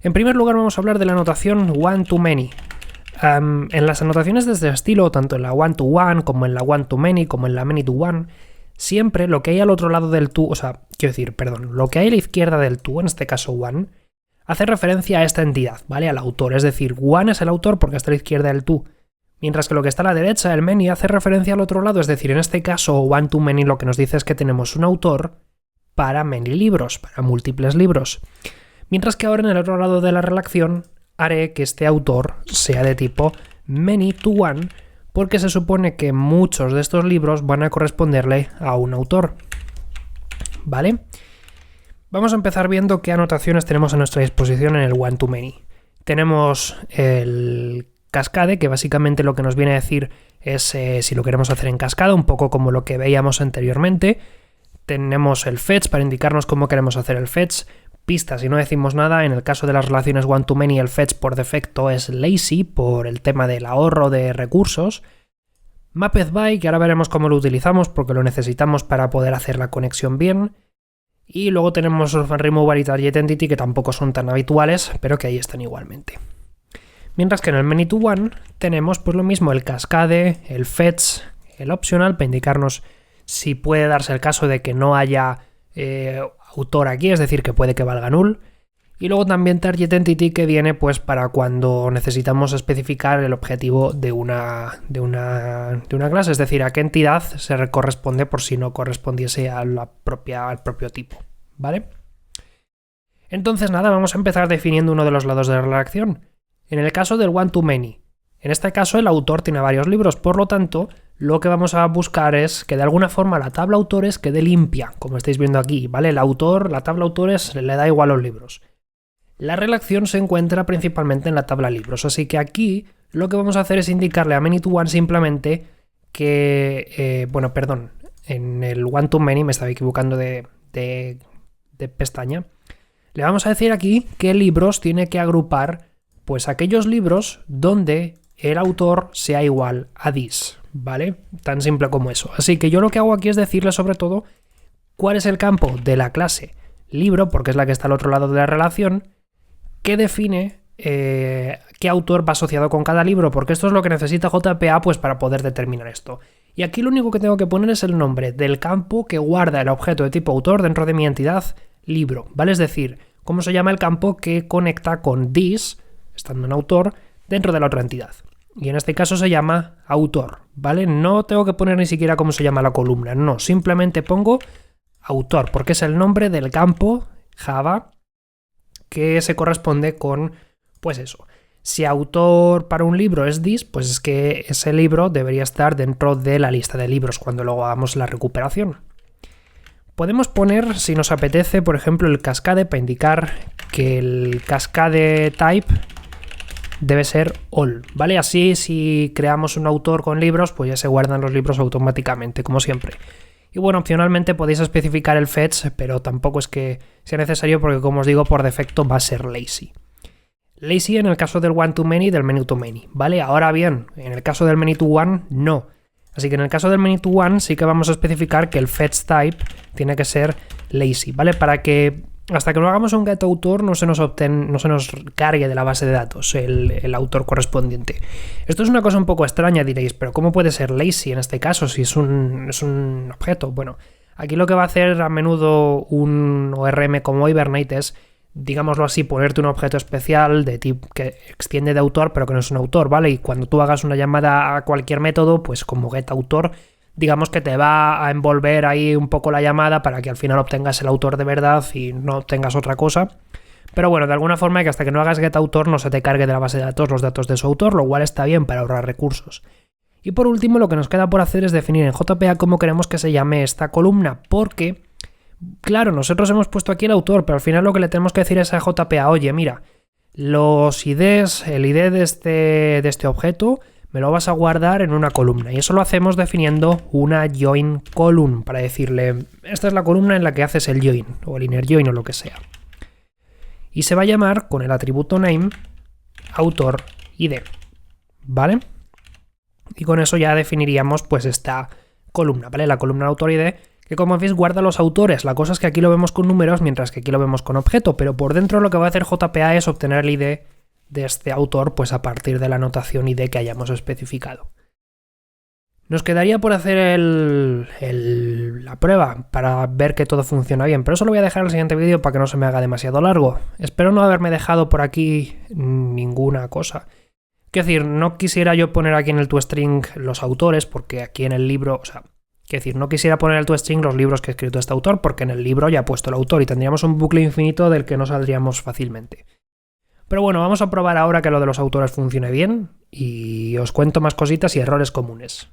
En primer lugar vamos a hablar de la anotación one-to-many. En las anotaciones de este estilo, tanto en la one-to-one, como en la one-to-many, como en la many-to-one, siempre lo que hay al otro lado del to, lo que hay a la izquierda del to, en este caso one, hace referencia a esta entidad, ¿vale? Al autor, es decir, one es el autor porque está a la izquierda del to, mientras que lo que está a la derecha, el many, hace referencia al otro lado, es decir, en este caso one-to-many lo que nos dice es que tenemos un autor para many libros, para múltiples libros. Mientras que ahora en el otro lado de la relación haré que este autor sea de tipo many to one, porque se supone que muchos de estos libros van a corresponderle a un autor. ¿Vale? Vamos a empezar viendo qué anotaciones tenemos a nuestra disposición en el one to many. Tenemos el cascade, que básicamente lo que nos viene a decir es si lo queremos hacer en cascada, un poco como lo que veíamos anteriormente. Tenemos el fetch para indicarnos cómo queremos hacer el fetch. Pistas si no decimos nada. En el caso de las relaciones one-to-many, el fetch por defecto es lazy por el tema del ahorro de recursos. Mapped by, que ahora veremos cómo lo utilizamos porque lo necesitamos para poder hacer la conexión bien. Y luego tenemos removal y target entity, que tampoco son tan habituales, pero que ahí están igualmente. Mientras que en el many to one tenemos pues lo mismo, el cascade, el fetch, el optional para indicarnos si puede darse el caso de que no haya autor aquí, es decir, que puede que valga null. Y luego también target entity, que viene pues para cuando necesitamos especificar el objetivo de una clase, es decir, a qué entidad se corresponde por si no correspondiese al propio tipo, ¿vale? Entonces nada, vamos a empezar definiendo uno de los lados de la relación. En el caso del one-to-many, en este caso el autor tiene varios libros, por lo tanto, lo que vamos a buscar es que de alguna forma la tabla autores quede limpia, como estáis viendo aquí, ¿vale? La tabla autores le da igual a los libros. La relación se encuentra principalmente en la tabla libros, así que aquí lo que vamos a hacer es indicarle a many to one simplemente que, en el one to many me estaba equivocando de pestaña. Le vamos a decir aquí qué libros tiene que agrupar, pues aquellos libros donde el autor sea igual a this, ¿vale? Tan simple como eso. Así que yo lo que hago aquí es decirle sobre todo cuál es el campo de la clase libro, porque es la que está al otro lado de la relación, que define qué autor va asociado con cada libro, porque esto es lo que necesita JPA pues para poder determinar esto. Y aquí lo único que tengo que poner es el nombre del campo que guarda el objeto de tipo autor dentro de mi entidad libro, ¿vale? Es decir, cómo se llama el campo que conecta con this, estando en autor, dentro de la otra entidad. Y en este caso se llama autor, ¿vale? No tengo que poner ni siquiera cómo se llama la columna, no, simplemente pongo autor, porque es el nombre del campo Java que se corresponde con, pues eso. Si autor para un libro es this, pues es que ese libro debería estar dentro de la lista de libros cuando luego hagamos la recuperación. Podemos poner, si nos apetece, por ejemplo, el cascade para indicar que el cascade type debe ser all, ¿vale? Así, si creamos un autor con libros, pues ya se guardan los libros automáticamente, como siempre. Y bueno, opcionalmente podéis especificar el fetch, pero tampoco es que sea necesario porque, como os digo, por defecto va a ser lazy. Lazy en el caso del one-to-many y del many-to-many, ¿vale? Ahora bien, en el caso del many-to-one, no. Así que en el caso del many-to-one sí que vamos a especificar que el fetch type tiene que ser lazy, ¿vale? Para que hasta que no hagamos un getAutor no se nos cargue de la base de datos el autor correspondiente. Esto es una cosa un poco extraña, diréis, pero ¿cómo puede ser lazy en este caso si es un objeto? Bueno, aquí lo que va a hacer a menudo un ORM como Hibernate es, digámoslo así, ponerte un objeto especial de tipo que extiende de autor pero que no es un autor, ¿vale? Y cuando tú hagas una llamada a cualquier método, pues como getAutor, digamos que te va a envolver ahí un poco la llamada para que al final obtengas el autor de verdad y no obtengas otra cosa. Pero bueno, de alguna forma que hasta que no hagas getAutor no se te cargue de la base de datos los datos de su autor, lo cual está bien para ahorrar recursos. Y por último, lo que nos queda por hacer es definir en JPA cómo queremos que se llame esta columna, porque, claro, nosotros hemos puesto aquí el autor, pero al final lo que le tenemos que decir es a JPA, oye, mira, los IDs, el ID de este objeto me lo vas a guardar en una columna, y eso lo hacemos definiendo una join column para decirle, esta es la columna en la que haces el join o el inner join o lo que sea, y se va a llamar con el atributo name autor ID, ¿vale? Y con eso ya definiríamos pues esta columna, ¿vale? La columna autor ID, que que como veis guarda los autores. La cosa es que aquí lo vemos con números, mientras que aquí lo vemos con objeto, pero por dentro lo que va a hacer JPA es obtener el ID de este autor pues a partir de la anotación ID que hayamos especificado. Nos quedaría por hacer la prueba para ver que todo funciona bien, pero eso lo voy a dejar en el siguiente vídeo para que no se me haga demasiado largo. Espero no haberme dejado por aquí ninguna cosa. Quiero decir, no quisiera yo poner aquí en el toString los autores, porque aquí en el libro, o sea, quiero decir, no quisiera poner en el toString los libros que ha escrito este autor, porque en el libro ya ha puesto el autor y tendríamos un bucle infinito del que no saldríamos fácilmente. Pero bueno, vamos a probar ahora que lo de los autores funcione bien y os cuento más cositas y errores comunes.